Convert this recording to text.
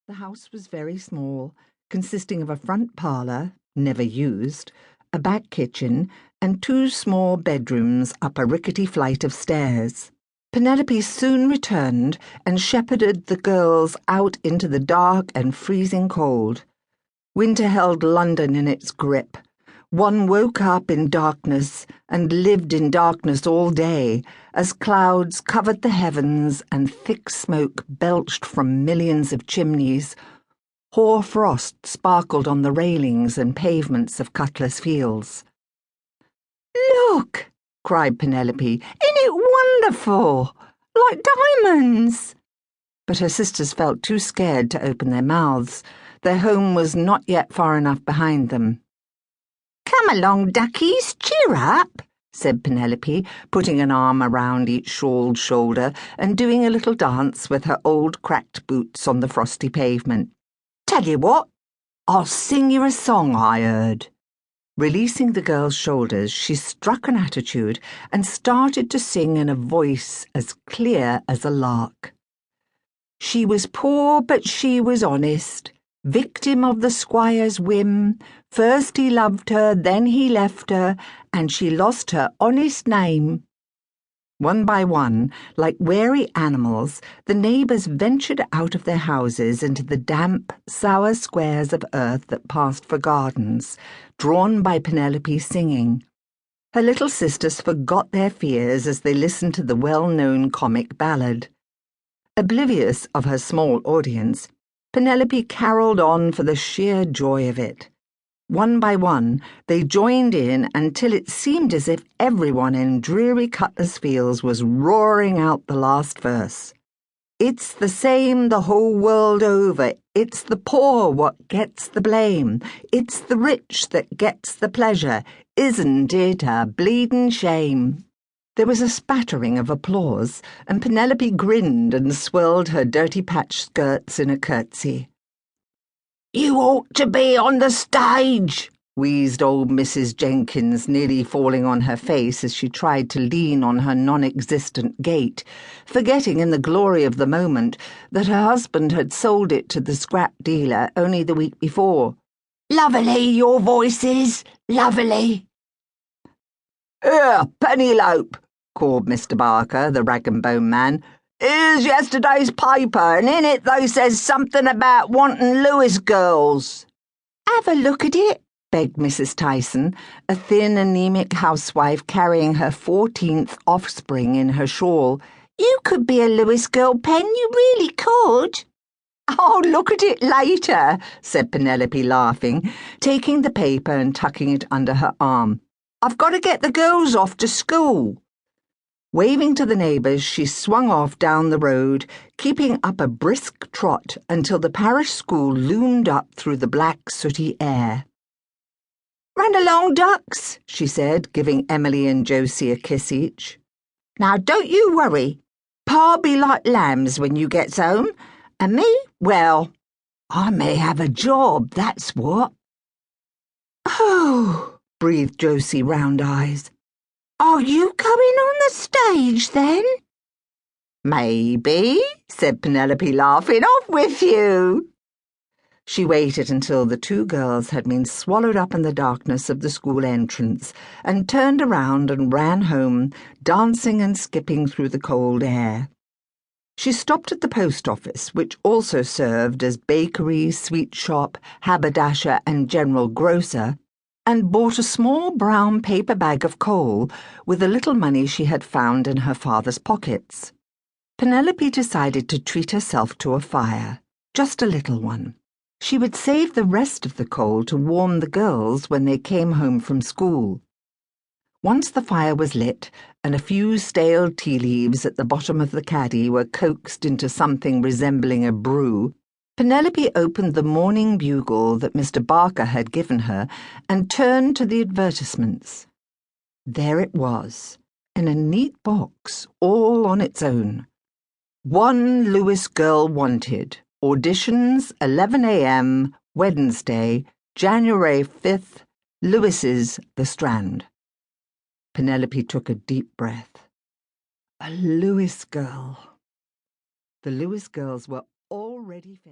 The house was very small, consisting of a front parlour, never used, a back kitchen, and 2 small bedrooms up a rickety flight of stairs. Penelope soon returned and shepherded the girls out into the dark and freezing cold. Winter held London in its grip. One woke up in darkness and lived in darkness all day, as clouds covered the heavens and thick smoke belched from millions of chimneys. Hoar frost sparkled on the railings and pavements of Cutler's Fields. "Look!" cried Penelope. "Isn't it wonderful? Like diamonds!" But her sisters felt too scared to open their mouths. Their home was not yet far enough behind them. "Come along, duckies, cheer up," said Penelope, putting an arm around each shawled shoulder and doing a little dance with her old cracked boots on the frosty pavement. "Tell you what, I'll sing you a song I heard." Releasing the girl's shoulders, she struck an attitude and started to sing in a voice as clear as a lark. "She was poor, but she was honest, victim of the squire's whim. First he loved her, then he left her, and she lost her honest name." One by one, like wary animals, the neighbours ventured out of their houses into the damp, sour squares of earth that passed for gardens, drawn by Penelope's singing. Her little sisters forgot their fears as they listened to the well-known comic ballad. Oblivious of her small audience, Penelope caroled on for the sheer joy of it. One by one, they joined in until it seemed as if everyone in dreary Cutler's Fields was roaring out the last verse. "It's the same the whole world over. It's the poor what gets the blame. It's the rich that gets the pleasure. Isn't it a bleedin' shame?" There was a spattering of applause, and Penelope grinned and swirled her dirty patched skirts in a curtsy. "You ought to be on the stage," wheezed old Mrs. Jenkins, nearly falling on her face as she tried to lean on her non-existent gate, forgetting in the glory of the moment that her husband had sold it to the scrap dealer only the week before. "Lovely, your voice is, lovely." "Here, Pennylope," called Mr. Barker, the rag-and-bone man. "Here's yesterday's paper, and in it they says something about wanting Lewis girls." "Have a look at it," begged Mrs. Tyson, a thin, anemic housewife carrying her 14th offspring in her shawl. "You could be a Lewis girl, Pen, you really could." "I'll look at it later," said Penelope, laughing, taking the paper and tucking it under her arm. "I've got to get the girls off to school." Waving to the neighbours, she swung off down the road, keeping up a brisk trot until the parish school loomed up through the black, sooty air. "Run along, ducks," she said, giving Emily and Josie a kiss each. "Now don't you worry. Pa'll be like lambs when you gets home, and me, well, I may have a job, that's what." "Oh," breathed Josie, round eyes. "Are you going on the stage, then?" "Maybe," said Penelope, laughing. "Off with you." She waited until the 2 girls had been swallowed up in the darkness of the school entrance and turned around and ran home, dancing and skipping through the cold air. She stopped at the post office, which also served as bakery, sweet shop, haberdasher, and general grocer, and bought a small brown paper bag of coal with the little money she had found in her father's pockets. Penelope decided to treat herself to a fire, just a little one. She would save the rest of the coal to warm the girls when they came home from school. Once the fire was lit and a few stale tea leaves at the bottom of the caddy were coaxed into something resembling a brew, Penelope opened the Morning Bugle that Mr. Barker had given her and turned to the advertisements. There it was, in a neat box, all on its own. "One Lewis girl wanted. Auditions 11 a.m. Wednesday, January 5th. Lewis's, The Strand." Penelope took a deep breath. A Lewis girl. The Lewis girls were already famous.